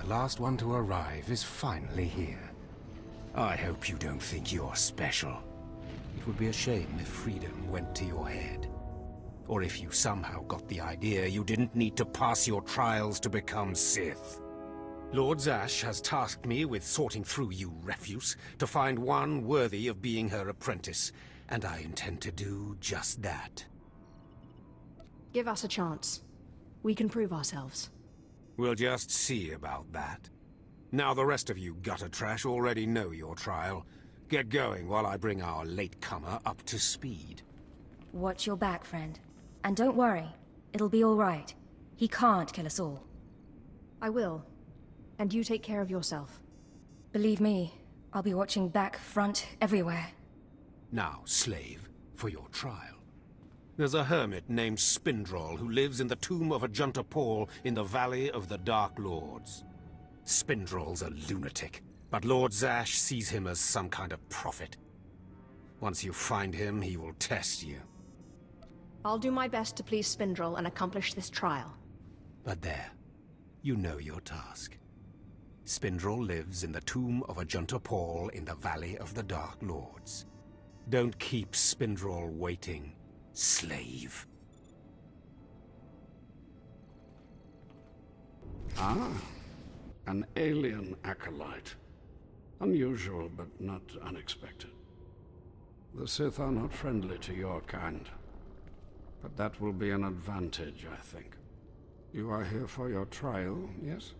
The last one to arrive is finally here. I hope you don't think you're special. It would be a shame if freedom went to your head. Or if you somehow got the idea you didn't need to pass your trials to become Sith. Lord Zash has tasked me with sorting through you refuse to find one worthy of being her apprentice, and I intend to do just that. Give us a chance. We can prove ourselves. We'll just see about that. Now the rest of you gutter trash already know your trial. Get going while I bring our latecomer up to speed. Watch your back, friend. And don't worry, it'll be all right. He can't kill us all. I will. And you take care of yourself. Believe me, I'll be watching back, front, everywhere. Now, slave, for your trial. There's a hermit named Spindrol who lives in the tomb of Ajunta Paul in the Valley of the Dark Lords. Spindrol's a lunatic, but Lord Zash sees him as some kind of prophet. Once you find him, he will test you. I'll do my best to please Spindrol and accomplish this trial. But there, you know your task. Spindrol lives in the tomb of Ajunta Paul in the Valley of the Dark Lords. Don't keep Spindrol waiting, slave. Ah, an alien acolyte. Unusual, but not unexpected. The Sith are not friendly to your kind. But that will be an advantage, I think. You are here for your trial, yes?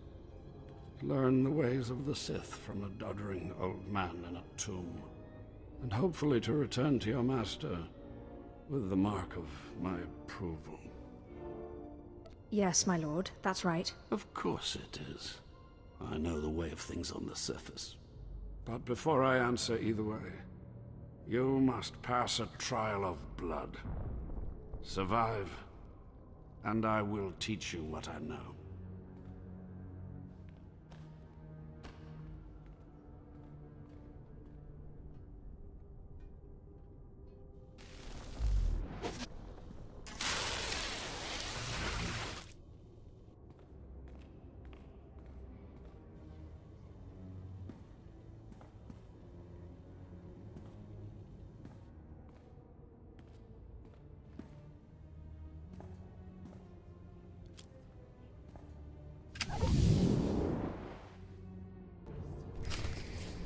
Learn the ways of the Sith from a doddering old man in a tomb. And hopefully to return to your master with the mark of my approval. Yes, my lord, that's right. Of course it is. I know the way of things on the surface. But before I answer either way, you must pass a trial of blood. Survive, and I will teach you what I know.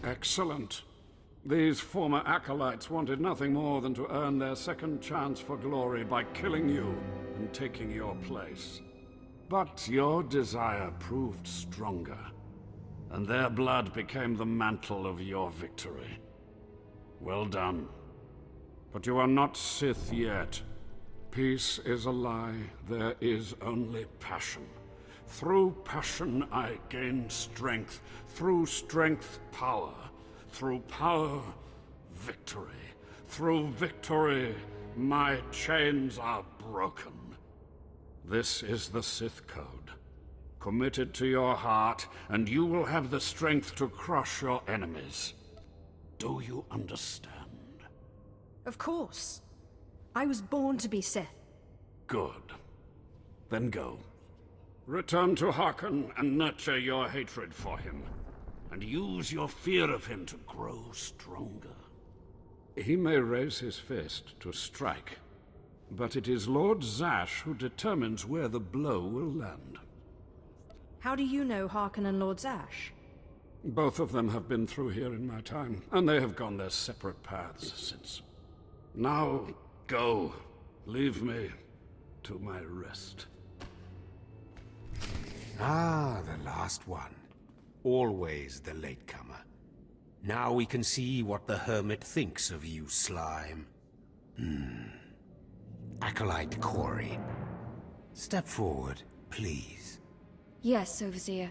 Excellent. These former acolytes wanted nothing more than to earn their second chance for glory by killing you and taking your place. But your desire proved stronger, and their blood became the mantle of your victory. Well done. But you are not Sith yet. Peace is a lie. There is only passion. Through passion I gain strength. Through strength, power. Through power, victory. Through victory, my chains are broken. This is the Sith Code. Commit it to your heart, and you will have the strength to crush your enemies. Do you understand? Of course. I was born to be Sith. Good. Then go. Return to Harkon and nurture your hatred for him. And use your fear of him to grow stronger. He may raise his fist to strike, but it is Lord Zash who determines where the blow will land. How do you know Harkon and Lord Zash? Both of them have been through here in my time, and they have gone their separate paths since. Now, go. Leave me to my rest. Ah, the last one. Always the latecomer. Now we can see what the hermit thinks of you, slime. Acolyte Corey. Step forward, please. Yes, Overseer.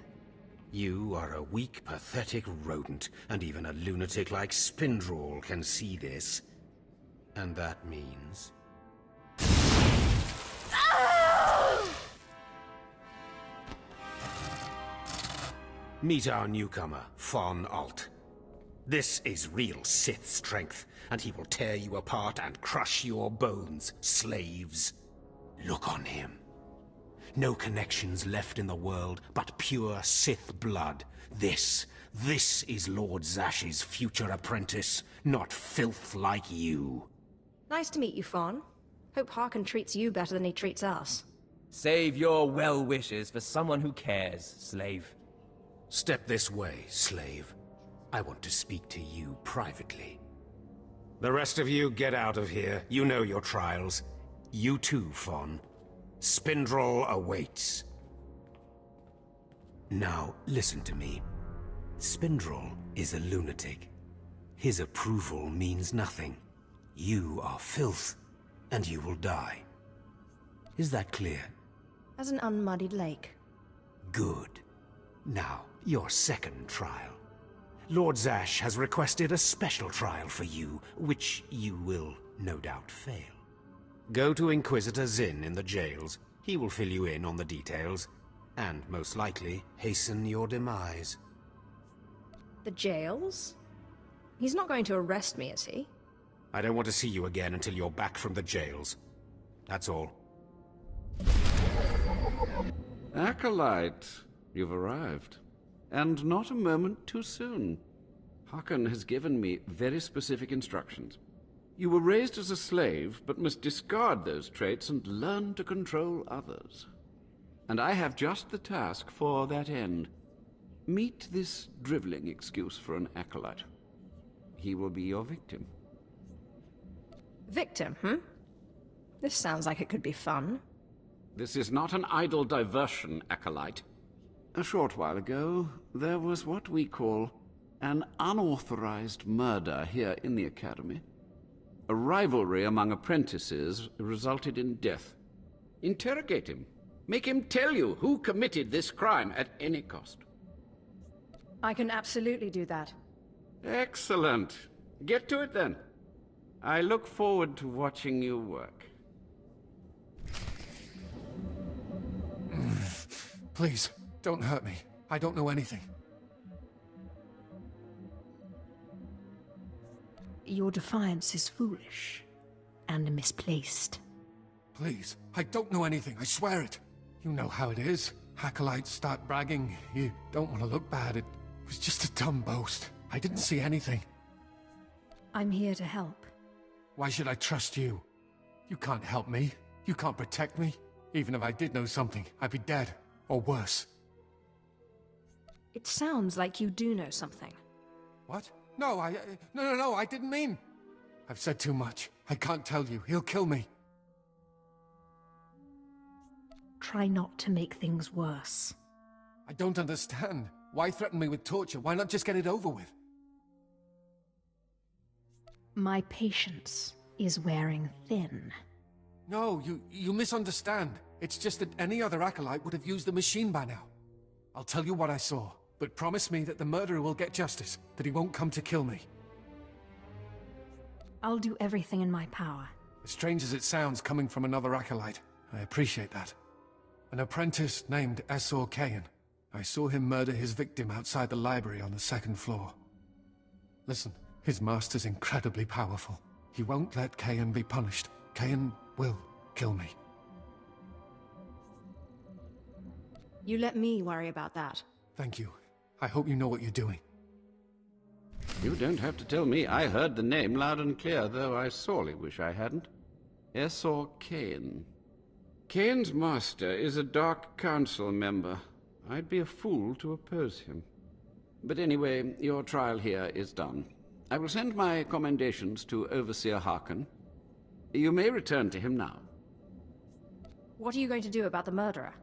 You are a weak, pathetic rodent, and even a lunatic like Spindrol can see this. And that means... Meet our newcomer, Von Alt. This is real Sith strength, and he will tear you apart and crush your bones, slaves. Look on him. No connections left in the world, but pure Sith blood. This is Lord Zash's future apprentice, not filth like you. Nice to meet you, Fawn. Hope Harkon treats you better than he treats us. Save your well wishes for someone who cares, slave. Step this way, slave. I want to speak to you privately. The rest of you get out of here. You know your trials. You too, Fawn. Spindrel awaits. Now, listen to me. Spindrel is a lunatic. His approval means nothing. You are filth, and you will die. Is that clear? As an unmuddied lake. Good. Now, your second trial. Lord Zash has requested a special trial for you, which you will no doubt fail. Go to Inquisitor Zin in the jails. He will fill you in on the details, and most likely hasten your demise. The jails? He's not going to arrest me, is he? I don't want to see you again until you're back from the jails. That's all. Acolyte, you've arrived. And not a moment too soon. Harkon has given me very specific instructions. You were raised as a slave, but must discard those traits and learn to control others. And I have just the task for that end. Meet this driveling excuse for an acolyte. He will be your victim. Victim, This sounds like it could be fun. This is not an idle diversion, acolyte. A short while ago, there was what we call an unauthorized murder here in the Academy. A rivalry among apprentices resulted in death. Interrogate him. Make him tell you who committed this crime at any cost. I can absolutely do that. Excellent. Get to it then. I look forward to watching you work. Please, don't hurt me. I don't know anything. Your defiance is foolish and misplaced. Please, I don't know anything, I swear it. You know how it is. Acolytes start bragging. You don't want to look bad. It was just a dumb boast. I didn't see anything. I'm here to help. Why should I trust you? You can't help me. You can't protect me. Even if I did know something, I'd be dead. Or worse. It sounds like you do know something. What? No, No, I didn't mean... I've said too much. I can't tell you. He'll kill me. Try not to make things worse. I don't understand. Why threaten me with torture? Why not just get it over with? My patience is wearing thin. No, you misunderstand. It's just that any other acolyte would have used the machine by now. I'll tell you what I saw, but promise me that the murderer will get justice, that he won't come to kill me. I'll do everything in my power. As strange as it sounds coming from another acolyte, I appreciate that. An apprentice named SWTOR. I saw him murder his victim outside the library on the second floor. Listen, his master's incredibly powerful. He won't let Kayan be punished. Kayan will kill me. You let me worry about that. Thank you. I hope you know what you're doing. You don't have to tell me. I heard the name loud and clear, though I sorely wish I hadn't. SWTOR. Kane's master is a Dark Council member. I'd be a fool to oppose him. But anyway, your trial here is done. I will send my commendations to Overseer Harkon. You may return to him now. What are you going to do about the murderer?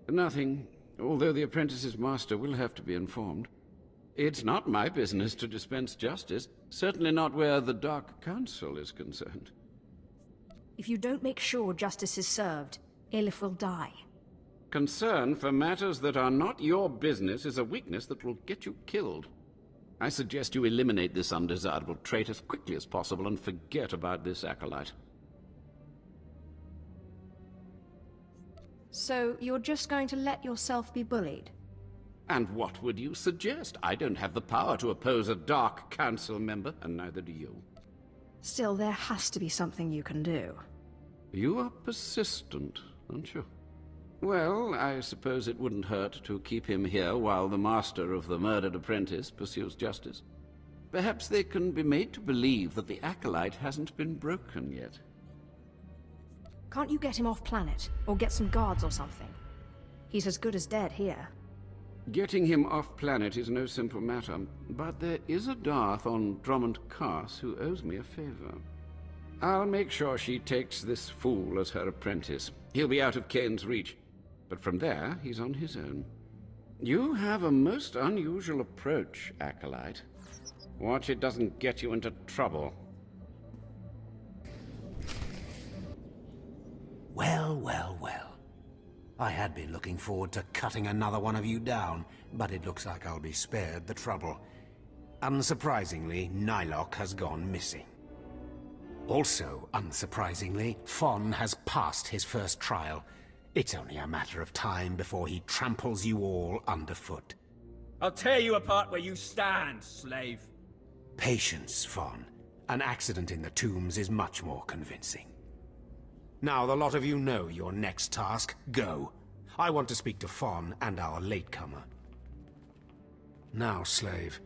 Nothing, although the apprentice's master will have to be informed. It's not my business to dispense justice, certainly not where the Dark Council is concerned. If you don't make sure justice is served, Aelif will die. Concern for matters that are not your business is a weakness that will get you killed. I suggest you eliminate this undesirable trait as quickly as possible and forget about this acolyte. So you're just going to let yourself be bullied? And what would you suggest? I don't have the power to oppose a Dark Council member, and neither do you. Still, there has to be something you can do. You are persistent, aren't you? Well, I suppose it wouldn't hurt to keep him here while the master of the murdered apprentice pursues justice. Perhaps they can be made to believe that the Acolyte hasn't been broken yet. Can't you get him off planet? Or get some guards or something? He's as good as dead here. Getting him off planet is no simple matter, but there is a Darth on Drummond Cars who owes me a favor. I'll make sure she takes this fool as her apprentice. He'll be out of Kane's reach, but from there, he's on his own. You have a most unusual approach, Acolyte. Watch it doesn't get you into trouble. Well, well, well. I had been looking forward to cutting another one of you down, but it looks like I'll be spared the trouble. Unsurprisingly, Nylock has gone missing. Also, unsurprisingly, Fon has passed his first trial. It's only a matter of time before he tramples you all underfoot. I'll tear you apart where you stand, slave. Patience, Fon. An accident in the tombs is much more convincing. Now the lot of you know your next task. Go. I want to speak to Fon and our latecomer. Now, slave.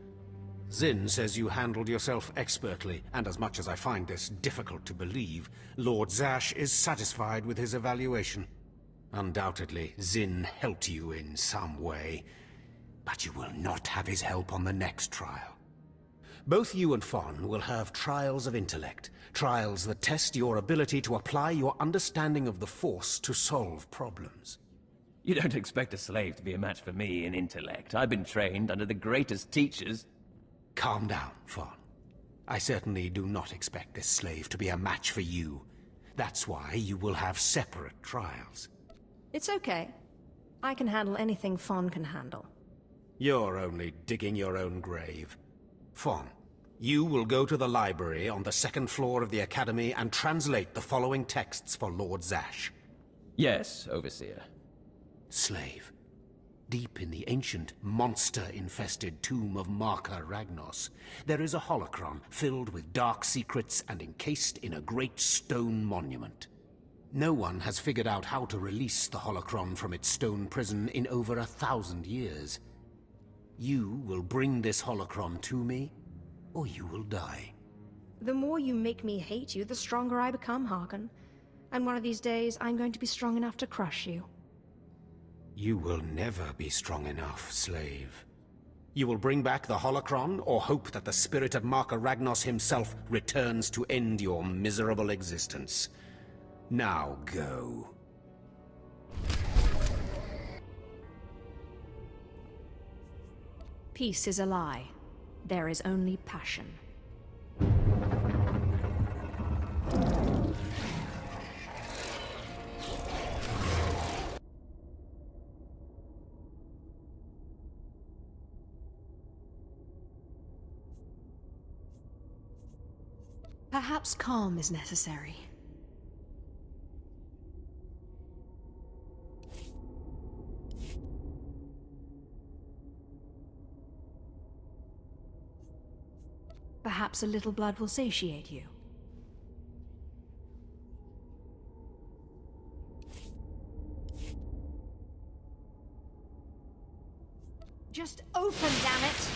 Zin says you handled yourself expertly, and as much as I find this difficult to believe, Lord Zash is satisfied with his evaluation. Undoubtedly, Zin helped you in some way, but you will not have his help on the next trial. Both you and Fon will have trials of intellect, trials that test your ability to apply your understanding of the Force to solve problems. You don't expect a slave to be a match for me in intellect. I've been trained under the greatest teachers. Calm down, Fon. I certainly do not expect this slave to be a match for you. That's why you will have separate trials. It's okay. I can handle anything Fon can handle. You're only digging your own grave. Fon, you will go to the library on the second floor of the Academy and translate the following texts for Lord Zash. Yes, Overseer. Slave, deep in the ancient, monster-infested tomb of Marka Ragnos, there is a holocron filled with dark secrets and encased in a great stone monument. No one has figured out how to release the holocron from its stone prison in over 1,000 years. You will bring this holocron to me, or you will die. The more you make me hate you, the stronger I become, Harkon. And one of these days, I'm going to be strong enough to crush you. You will never be strong enough, slave. You will bring back the holocron, or hope that the spirit of Marka Ragnos himself returns to end your miserable existence. Now go. Peace is a lie. There is only passion. Perhaps calm is necessary. Perhaps a little blood will satiate you. Just open, damn it!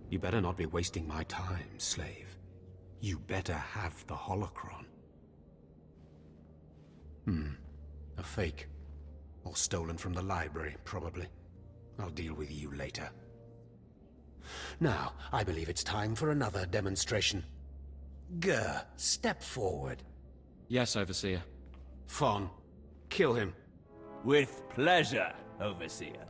You better not be wasting my time, slave. You better have the holocron. A fake. Or stolen from the library, probably. I'll deal with you later. Now, I believe it's time for another demonstration. Gur, step forward. Yes, Overseer. Fon, kill him. With pleasure, Overseer.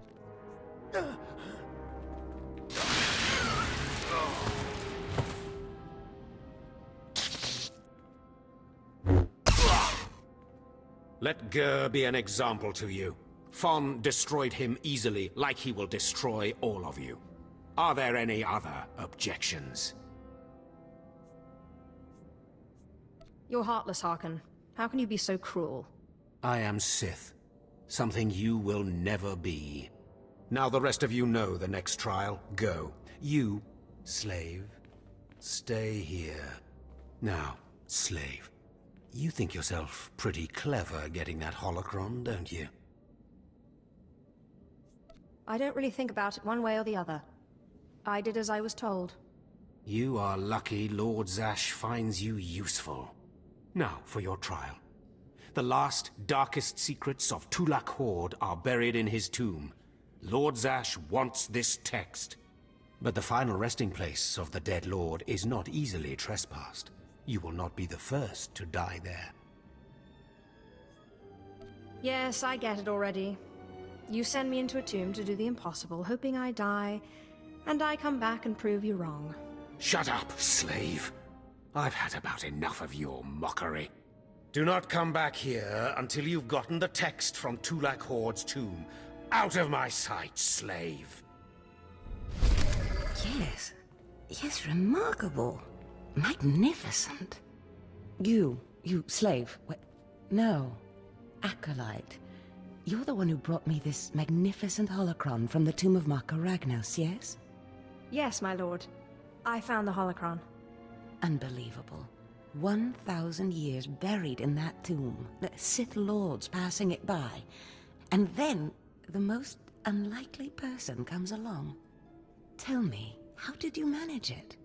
Let Gur be an example to you. Fon destroyed him easily, like he will destroy all of you. Are there any other objections? You're heartless, Harkon. How can you be so cruel? I am Sith. Something you will never be. Now the rest of you know the next trial. Go. You, slave, stay here. Now, slave, you think yourself pretty clever getting that holocron, don't you? I don't really think about it one way or the other. I did as I was told. You are lucky Lord Zash finds you useful. Now for your trial. The last, darkest secrets of Tulak Horde are buried in his tomb. Lord Zash wants this text. But the final resting place of the dead lord is not easily trespassed. You will not be the first to die there. Yes, I get it already. You send me into a tomb to do the impossible, hoping I die, and I come back and prove you wrong. Shut up, slave. I've had about enough of your mockery. Do not come back here until you've gotten the text from Tulak Horde's tomb. Out of my sight, slave. Yes, remarkable. Magnificent. You slave. No, acolyte. You're the one who brought me this magnificent holocron from the tomb of Marka Ragnos, yes? Yes, my lord. I found the holocron. Unbelievable. 1,000 years buried in that tomb. The Sith Lords passing it by. And then, the most unlikely person comes along. Tell me, how did you manage it?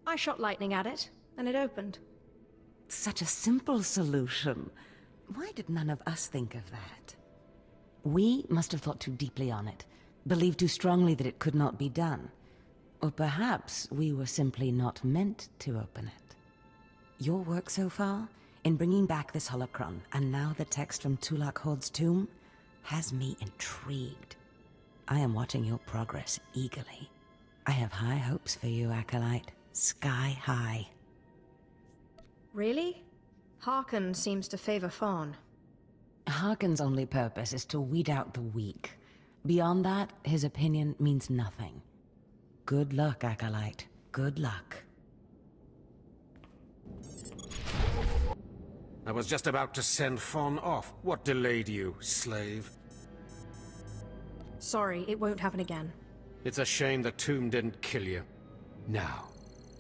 I shot lightning at it, and it opened. Such a simple solution. Why did none of us think of that? We must have thought too deeply on it, believed too strongly that it could not be done. Or perhaps we were simply not meant to open it. Your work so far, in bringing back this holocron, and now the text from Tulak Horde's tomb, has me intrigued. I am watching your progress eagerly. I have high hopes for you, Acolyte. Sky high. Really? Harkon seems to favor Fawn. Harkon's only purpose is to weed out the weak. Beyond that, his opinion means nothing. Good luck, Acolyte. Good luck. I was just about to send Fawn off. What delayed you, slave? Sorry, it won't happen again. It's a shame the tomb didn't kill you. Now,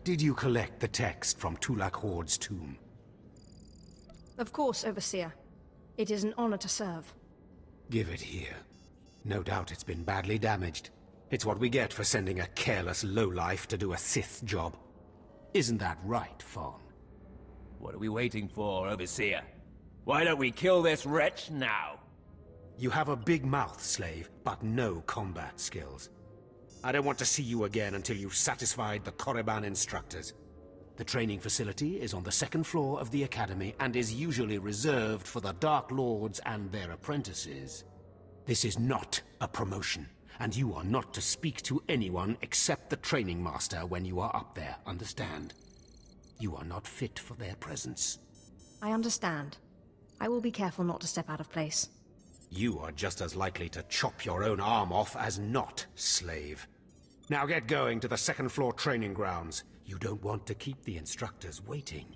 did you collect the text from Tulak Horde's tomb? Of course, Overseer. It is an honor to serve. Give it here. No doubt it's been badly damaged. It's what we get for sending a careless lowlife to do a Sith job. Isn't that right, Fawn? What are we waiting for, Overseer? Why don't we kill this wretch now? You have a big mouth, slave, but no combat skills. I don't want to see you again until you've satisfied the Korriban instructors. The training facility is on the second floor of the Academy and is usually reserved for the Dark Lords and their apprentices. This is not a promotion, and you are not to speak to anyone except the training master when you are up there, understand? You are not fit for their presence. I understand. I will be careful not to step out of place. You are just as likely to chop your own arm off as not, slave. Now get going to the second floor training grounds. You don't want to keep the instructors waiting.